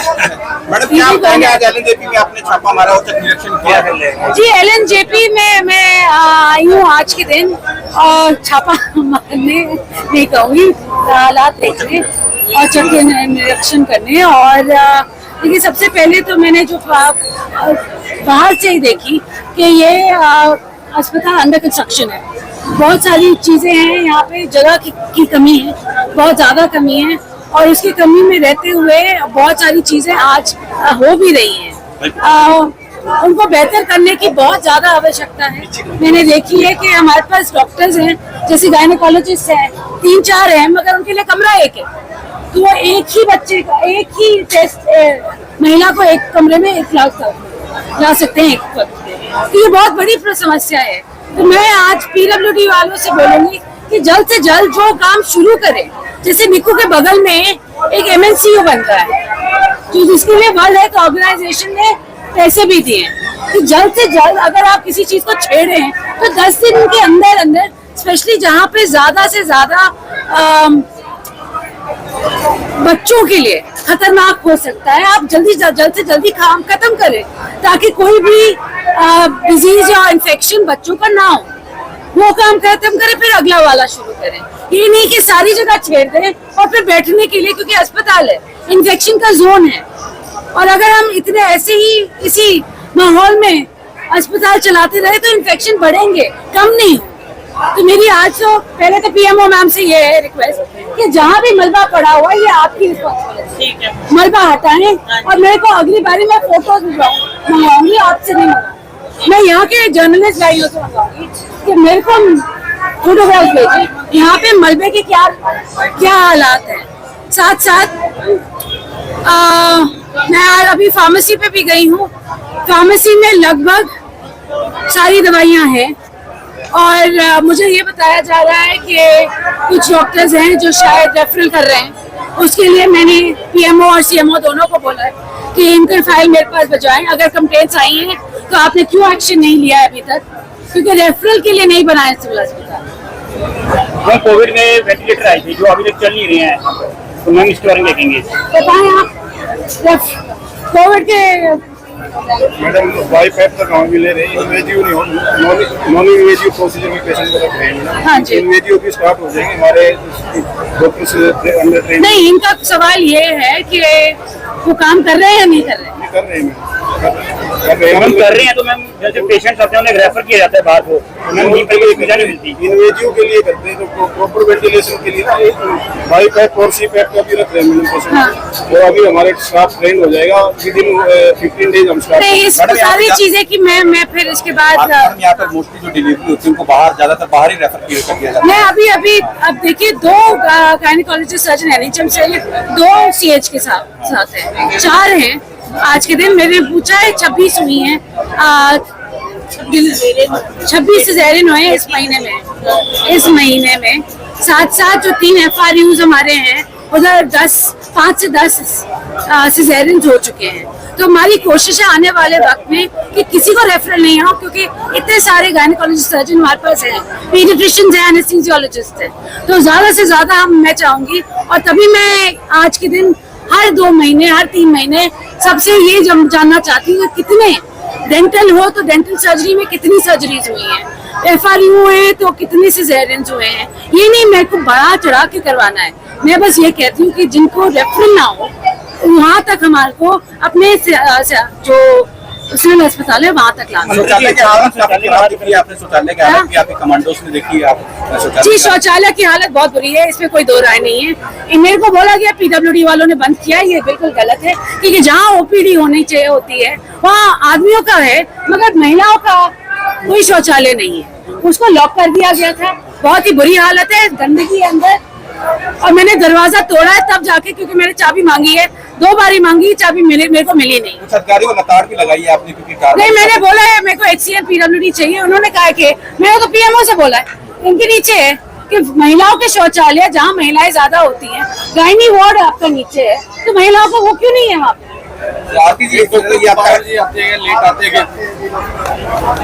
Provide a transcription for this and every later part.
Madam क्या कहेंगे, आज एलएनजेपी में आपने छापा मारा, औचक निरीक्षण किया है? जी, एलएनजेपी में मैं आई हूँ आज के दिन, और छापा मारने नहीं कहूँगी, हालात देखने औचक निरीक्षण करने। और देखिए, सबसे पहले तो मैंने जो बाहर से ही देखी कि ये अस्पताल अंडर कंस्ट्रक्शन है, बहुत सारी चीजें हैं यहाँ पे, जगह की कमी है, बहुत ज्यादा कमी है, और उसकी कमी में रहते हुए बहुत सारी चीजें आज हो भी रही हैं। उनको बेहतर करने की बहुत ज्यादा आवश्यकता है। मैंने देखी है कि हमारे पास डॉक्टर्स हैं, जैसे गायनेकोलॉजिस्ट हैं, 3-4 हैं, मगर उनके लिए कमरा एक है, तो वो एक ही बच्चे का, एक ही टेस्ट महिला को एक कमरे में ला सकते हैं एक वक्त। तो ये बहुत बड़ी समस्या है। तो मैं आज पीडब्ल्यूडी वालों से बोलूंगी कि जल्द से जल्द जो काम शुरू करें, जैसे निक्कू के बगल में एक MNCU बन रहा है, जो जिसके लिए वर्ल्ड हेल्थ ऑर्गेनाइजेशन ने पैसे भी दिए, कि जल्द से जल्द अगर आप किसी चीज को छेड़े हैं तो 10 दिन के अंदर अंदर, स्पेशली जहाँ पे ज्यादा से ज्यादा बच्चों के लिए खतरनाक हो सकता है, आप जल्द से जल्दी काम खत्म करें, ताकि कोई भी डिजीज या इन्फेक्शन बच्चों का ना हो। वो काम खत्म करें, फिर अगला वाला शुरू करें। ये नहीं कि सारी जगह छेड़ दें और फिर बैठने के लिए, क्योंकि अस्पताल है, इन्फेक्शन का जोन है, और अगर हम इतने ऐसे ही इसी माहौल में अस्पताल चलाते रहे तो इन्फेक्शन बढ़ेंगे, कम नहीं। तो मेरी आज तो पहले तो PMO मैम से ये है रिक्वेस्ट कि जहाँ भी मलबा पड़ा हुआ है, ये आपकी रिस्पॉन्सिबिलिटी है, मलबा हटाएं। और मेरे को अगली बारी मैं फोटोज मंगवाऊंगी, आपसे नहीं मंगाऊंगी, मैं यहाँ के जर्नलिस्ट भाइयों से मंगवाऊंगी कि मेरे को फोटोग्राफ भेजिए, यहाँ पे मलबे के क्या हालात है। साथ साथ मैं अभी फार्मेसी पे भी गई हूँ, फार्मेसी में लगभग सारी दवाइयाँ हैं, और मुझे ये बताया जा रहा है कि कुछ डॉक्टर्स हैं जो शायद रेफरल कर रहे हैं। उसके लिए मैंने PMO और CMO दोनों को बोला है कि इनकी फाइल मेरे पास भिजवाएं। अगर कंप्लेंट्स आई हैं तो आपने क्यों एक्शन नहीं लिया है अभी तक, क्योंकि रेफरल के लिए नहीं बनाया सिविल अस्पताल। कोविड में वेंटिलेटर आई थी जो अभी तक चल नहीं रही है, तो मैम इसके बारे में देखेंगे, बताएं आप। कोविड के मैडम वाई पैप तक हम भी ले रहे हैं, नॉन इन्वेजिव प्रोसीजर में पेशेंट को रख रहे हैं। हाँ जी, इन्वेजिव भी स्टार्ट हो जाएंगे हमारे डॉक्टर्स अंडर ट्रेन। नहीं, इनका सवाल ये है कि वो काम कर रहे हैं या नहीं कर रहे हैं? कर रहे हैं हम कर रहे हैं, तो मैम जैसे पेशेंट्स आते हैं उन्हें रेफर किया जाता है बाहर को, मैम यहीं पर सुविधा नहीं मिलती। इन्वेजिव के लिए करते हैं, तो प्रॉपर वेंटिलेशन के लिए ना वाई पैप और सी पैप का भी रख रहे हैं मैडम पेशेंट। और अभी हमारे स्टाफ ट्रेंड हो जाएगा, विद इन 15 डेज हम स्टार्ट। इस सारी चीजें कि मैं फिर इसके बाद यहाँ पर मोस्टली जो डिलीवरी होती है उनको ज्यादातर बाहर ही रेफर किया जाता है। मैं अभी अब देखिए 2 गायनेकोलॉजिस्ट सर्जन NHM से, 2 CH के साथ हैं, 4 हैं। आज के दिन मैंने पूछा है 26 हुई हैं, 26 सिजेरियन हुए इस महीने में। साथ जो 3 FRUs हमारे हैं, उधर 5 से 10 सिजेरियन हो चुके हैं। तो हमारी कोशिश है आने वाले वक्त में कि किसी को रेफरल नहीं हो, क्योंकि इतने सारे गायनेकोलॉजिस्ट सर्जन हमारे पास हैं, पीडियाट्रिशियंस हैं, एनेस्थीसियोलॉजिस्ट हैं। तो ज्यादा से ज्यादा मैं चाहूंगी, और तभी मैं आज के दिन हर 2 महीने, हर 3 महीने सबसे ये जानना चाहती हूँ कि कितने डेंटल हो तो डेंटल सर्जरी में कितनी सर्जरीज हुई हैं, FRU है तो कितने सिजेरियंस हुए हैं। ये नहीं मेरे को बढ़ा चढ़ा के करवाना है, मैं बस ये कहती हूँ कि जिनको रेफरल ना हो वहाँ तक हमारे को अपने जो सिविल अस्पताल है वहाँ तक लाना। शौचालय की हालत बहुत बुरी है, इसमें कोई 2 राय नहीं है। मेरे को बोला गया PWD वालों ने बंद किया, ये बिल्कुल गलत है, क्योंकि जहाँ OPD होनी चाहिए होती है वहाँ आदमियों का है, मगर महिलाओं का कोई शौचालय नहीं है, उसको लॉक कर दिया गया था। बहुत ही बुरी हालत है, गंदगी अंदर, और मैंने दरवाजा तोड़ा है तब जाके, क्योंकि मैंने चाबी मांगी है, 2 बारी मांगी, चाबी मेरे को मिली नहीं। सरकारी को नकार भी लगाई है आपने, क्योंकि नहीं, मैंने बोला है मेरे को HCL PWD चाहिए, उन्होंने कहा कि मैंने तो PMO से बोला है, इनके नीचे है कि महिलाओं के शौचालय जहाँ महिलाएं ज्यादा होती हैं, गायनी वार्ड आपका नीचे है, तो महिलाओं को वो क्यों नहीं है वहाँ पे? आरती जी तो ये आपका जी आते हैं लेट आते हैं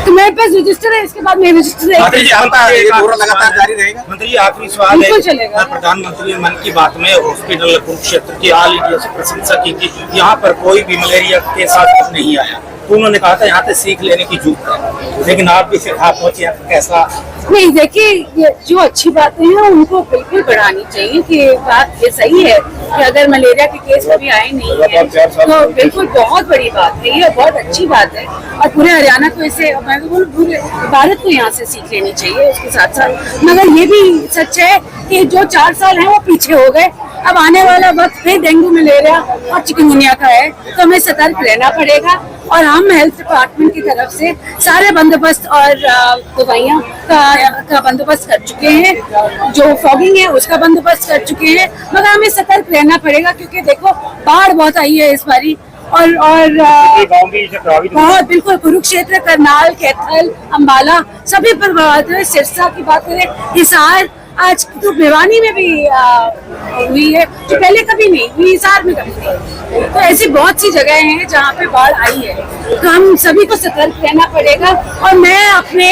तो मेरे पास रजिस्टर है, इसके बाद मेरे रजिस्टर है। मंत्री जी ये दौरा लगातार जारी रहेगा। मंत्री जी आखिरी सवाल है, बिल्कुल चलेगा। प्रधानमंत्री ने मन की बात में हॉस्पिटल कुरुक्षेत्र की ऑल इंडिया से प्रशंसा की कि यहाँ पर कोई भी मलेरिया के साथ नहीं आया, तो उन्होंने कहा था यहाँ से सीख लेने की जरूरत है, लेकिन आप भी सिखा पहुंचे, कैसा? नहीं देखिए, ये जो अच्छी बातें हैं उनको बिल्कुल बढ़ानी चाहिए कि बात ये सही है कि अगर मलेरिया के केस कभी आए नहीं है तो बिल्कुल बहुत बड़ी बात है, ये बहुत अच्छी बात है। और पूरे हरियाणा को इसे, मैं तो बोलूं पूरे भारत को यहाँ से सीख लेनी चाहिए। उसके साथ साथ मगर ये भी सच है कि जो 4 साल हैं वो पीछे हो गए, अब आने वाला वक्त फिर डेंगू, मलेरिया और चिकनगुनिया का है, तो हमें सतर्क रहना पड़ेगा। और हम हेल्थ डिपार्टमेंट की तरफ से सारे बंदोबस्त और दवाइयाँ का बंदोबस्त कर चुके हैं, जो फॉगिंग है उसका बंदोबस्त कर चुके हैं, मगर हमें सतर्क रहना पड़ेगा क्योंकि देखो बाढ़ बहुत आई है इस बारी और बहुत बिल्कुल कुरुक्षेत्र, करनाल, कैथल, अम्बाला सभी प्रभावित हुए। सिरसा की बात करें, हिसार, आज तो भिवानी में भी हुई है जो पहले कभी नहीं हुई, हिसार में कभी नहीं। तो ऐसी बहुत सी जगह हैं जहाँ पे बाढ़ आई है, तो हम सभी को सतर्क रहना पड़ेगा। और मैं अपने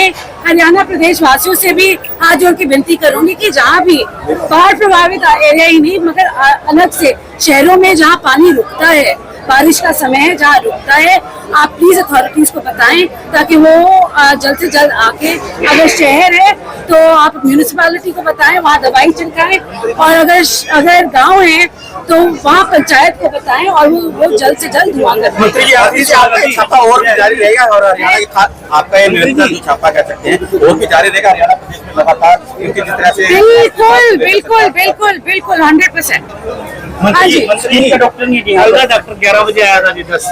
हरियाणा प्रदेश वासियों से भी हाथ जोड़ के विनती करूंगी कि जहाँ भी बाढ़ प्रभावित एरिया ही नहीं मगर अलग से शहरों में जहाँ पानी रुकता है, बारिश का समय है, जहाँ रुकता है, आप प्लीज अथॉरिटीज को बताएं ताकि वो जल्द से जल्द आके, अगर शहर है तो आप म्यूनिसिपैलिटी को बताएं, वहाँ दवाई छिड़काएं, और अगर गांव है तो वहाँ पंचायत को बताएं और वो जल्द से जल्द धुआं करें। मंत्री जी आपका छापा और भी जारी रहेगा और हरियाणा आपका ये निरंतर जो छापा कह सकते हैं और भी जारी रहेगा हरियाणा प्रदेश में लगातार, क्योंकि जिस तरह से बिल्कुल बिल्कुल बिल्कुल बिल्कुल 100%। हाँ जी, मंत्री का डॉक्टर नहीं दिया, डॉक्टर 11 बजे आया था जी, 10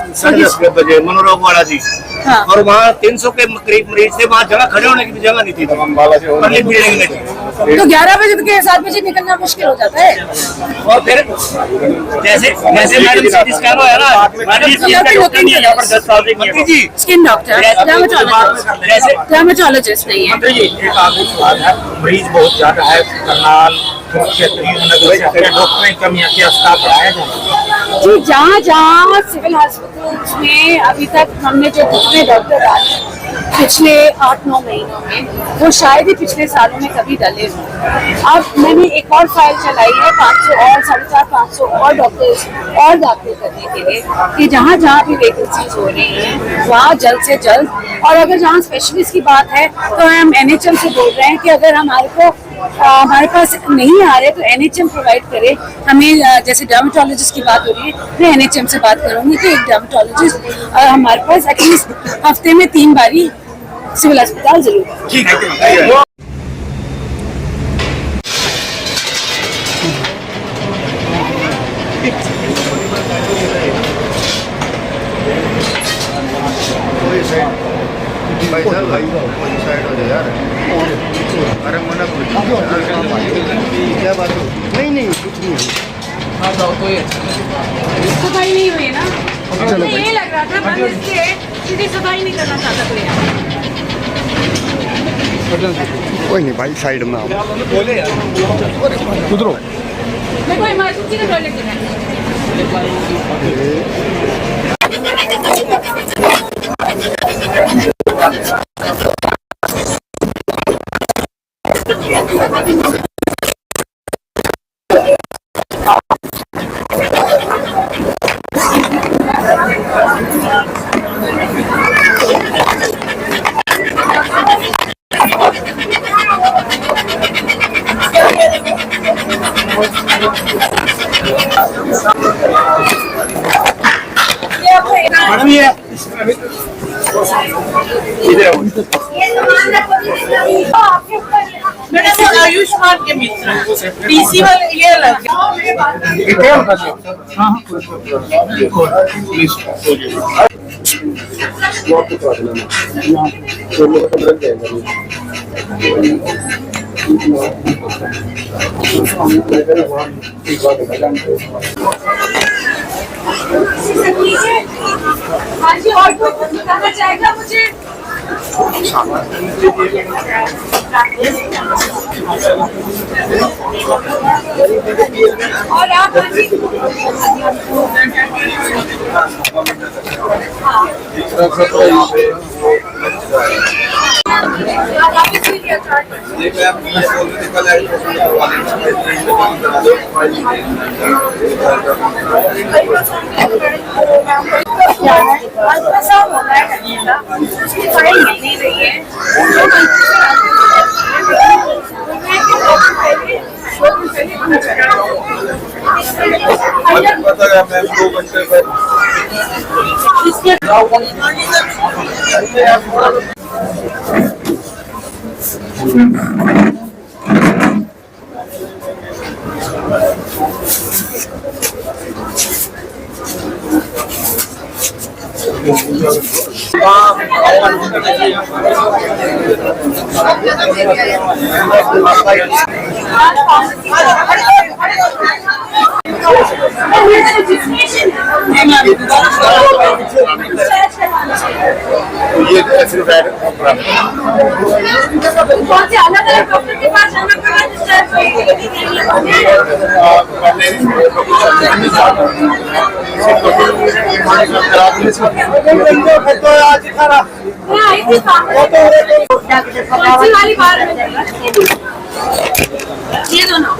बजे मनोरोग वाला जी, हाँ। और वहाँ 300 के करीब मरीज थे, वहाँ जगह खड़े होने की भी जगह नहीं थी, पब्लिक बिल्डिंग में थी। तो 11 बजे के 7 बजे निकलना मुश्किल हो जाता है। और फिर जैसे मैडम सिटी स्कैन हुआ ना, मैडम इसका डॉक्टर नहीं है यहाँ पर 10 साल से। मंत्री जी स्किन डॉक्टर, डर्मेटोलॉजिस्ट नहीं है। मंत्री जी एक आखिरी सवाल है, मरीज बहुत ज्यादा है, करनाल डॉक्टर की कमी है, क्या स्टाफ बढ़ाया जाए? जी, जहाँ सिविल हॉस्पिटल्स में अभी तक हमने जो जितने डॉक्टर डाले पिछले 8-9 महीनों में, वो शायद ही पिछले सालों में कभी डले हों। अब मैंने एक और फाइल चलाई है 500 और 450-500 और डॉक्टर्स और दाखिल करने के लिए कि जहाँ जहाँ भी वैकेंसीज हो रही हैं वहाँ जल्द से जल्द, और अगर जहाँ स्पेशलिस्ट की बात है तो हम NHM से बोल रहे हैं कि अगर हमारे पास नहीं आ रहे तो NHM प्रोवाइड करे हमें। जैसे डर्मेटोलॉजिस्ट की बात हो रही है, मैं NHM से बात करूंगी कि एक डर्मेटोलॉजिस्ट हमारे पास एटलीस्ट हफ्ते में 3 बारी सिविल अस्पताल जरूर। ठीक है। साइड हो जाए यार, अरे मना क्या बात हो? नहीं कुछ नहीं। सफाई नहीं हुई ना, मुझे ये लग रहा था बंद इसलिए सीधी सफाई नहीं करना चाहता कोई यहाँ। कोई नहीं भाई, साइड में आओ, उधरो। देखो इमरजेंसी का टॉयलेट है। मैडम आयुष्मान के मित्र डीसी वाले ये अलग हाँ जी, और कोई कुछ बताना चाहेगा मुझे? और आप अल्ट्रासाउंड होना है कहीं का, उसकी फाइल मिल नहीं रही है। मैम 2 घंटे पर ये सिर्फ कौन से अलग अलग डॉक्टर के पास जाना पड़ा वाली बार ये दोनों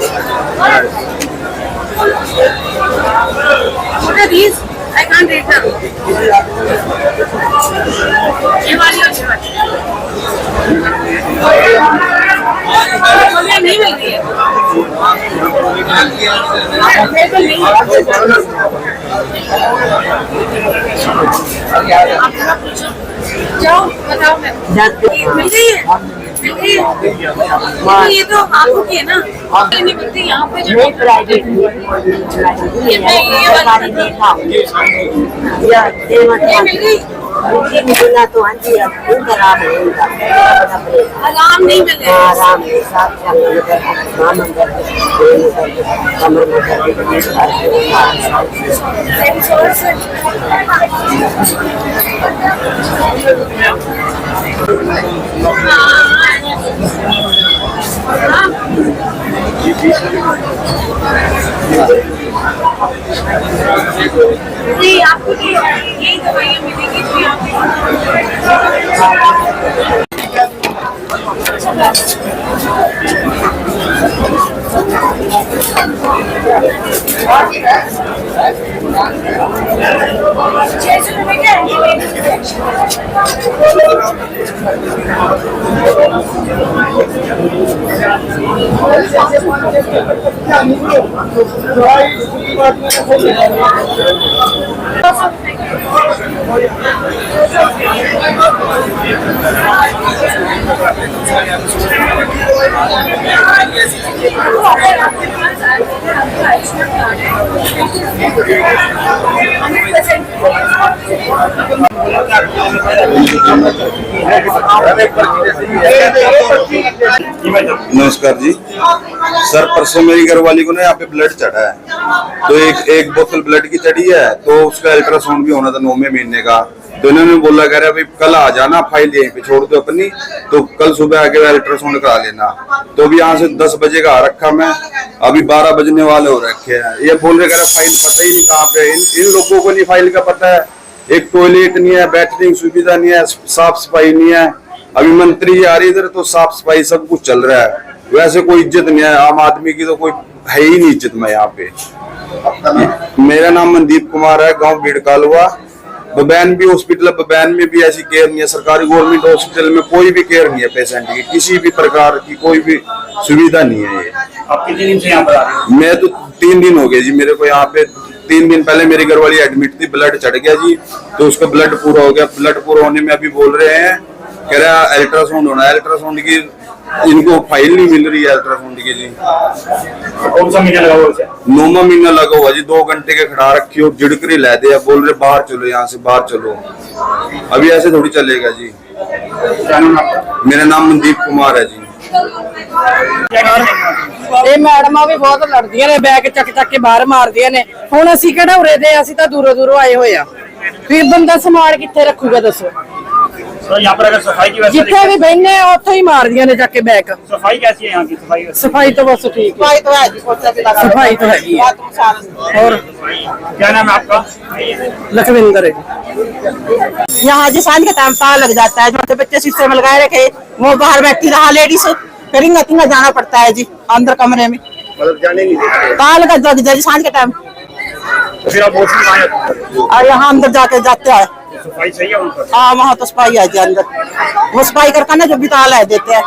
What are these? I can't read them. ये वाली और ये वाली मुझे नहीं मिल रही है। जाओ बताओ मैं मिल गई है। ये तो आंखों की है ना, नहीं मिलती यहाँ पे जो प्राइवेट ये वाली मिल गई। मिलना तो आंटी आराम आराम नहीं मिल रहा आराम के साथ कमर नहीं आपको यही दवाइयाँ मिलेगी जो नमस्कार जी सर, परसों मेरी घरवाली को ना यहाँ पे ब्लड चढ़ा है, तो एक बोतल ब्लड की चढ़ी है, तो उसका अल्ट्रासाउंड भी होना था 9वें महीने का। तो इन्होंने बोला कह रहा भाई कल आ जाना, फाइल यहीं पे छोड़ दो अपनी, तो कल सुबह आके अल्ट्रासाउंड करा लेना। तो अभी यहाँ से 10 बजे का आ रखा मैं, अभी 12 बजने वाले हो रखे हैं। ये बोल रहे कह रहा फाइल पता ही नहीं कहाँ पे, इन लोगों को नहीं फाइल का पता है। एक टॉयलेट नहीं है, बैठने की सुविधा नहीं है, साफ सफाई नहीं है। अभी मंत्री आ रही इधर तो साफ सफाई सब कुछ चल रहा है, वैसे कोई इज्जत नहीं है आम आदमी की, तो कोई है ही नहीं इज्जत में यहाँ पे। मेरा नाम मनदीप कुमार है, गांव बीड़कालुआ। बबैन भी हॉस्पिटल, बबैन में भी ऐसी केयर नहीं है। सरकारी गवर्नमेंट हॉस्पिटल में कोई भी केयर नहीं है पेशेंट की, किसी भी प्रकार की कोई भी सुविधा नहीं है। ये आप कितने दिन से यहाँ पर आ रहे हैं? मैं तो 3 दिन हो गए जी मेरे को यहाँ पे। 3 दिन पहले मेरी घरवाली एडमिट थी, ब्लड चढ़ गया जी, तो उसका ब्लड पूरा हो गया। ब्लड पूरा होने में अभी बोल रहे हैं, कह रहा अल्ट्रासाउंड होना है। अल्ट्रासाउंड की इनको फाइल नहीं मिल रही है अल्ट्रासाउंड की जी। कौन सा महीना लगा हुआ है? 9वां महीना लगा हुआ जी। 2 घंटे के खड़ा रखी हो, जिड़करी ला दे, बोल रहे बाहर चलो, यहाँ से बाहर चलो। अभी ऐसे थोड़ी चलेगा जी। मेरा नाम मनदीप कुमार है जी। ਇਹ ਮੈਡਮਾਂ ਵੀ ਬਹੁਤ ਲੜਦੀਆਂ ਨੇ, ਬੈਗ ਚੱਕ ਚੱਕ ਕੇ ਬਾਹਰ ਮਾਰਦੀਆਂ ਨੇ। ਹੁਣ ਅਸੀਂ ਕਿਹੜਾ ਉਰੇ ਦੇ, ਅਸੀਂ ਤਾਂ ਦੂਰੋਂ ਦੂਰੋਂ ਆਏ ਹੋਏ ਆ, ਫਿਰ ਬੰਦਾ ਸਮਾਨ ਕਿੱਥੇ ਰੱਖੂਗਾ ਦੱਸੋ। तो यहाँ पर अगर सफाई की व्यवस्था जिथे भी बहने उत्थे ही मार दिया ने जाके बैक सफाई कैसी है यहाँ की सफाई सफाई तो बस ठीक है सफाई तो हैगी है और क्या नाम है आपका? लखविंदर है यहाँ जी सांझ के टाइम ताला लग जाता है, छोटे बच्चे शीशे में लगाए रखे, वो बाहर बैठी रहा लेडीज, फिर इतना जाना पड़ता है जी अंदर कमरे में, मतलब जाने नहीं देते। ताला लग जाता जी सांझ के टाइम, तो फिर आप मोस्टली आए और यहाँ अंदर जाके जाते हैं। सफाई सही है उनका? हाँ वहाँ तो सफाई है जी अंदर, वो सफाई करके ना जो भी ताला है देते हैं।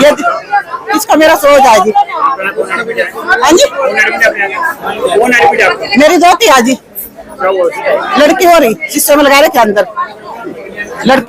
ये इसका मेरा सोच है जी। हाँ जी मेरी दोती है जी, लड़की हो रही शीशे में लगा रहे थे अंदर लड़की।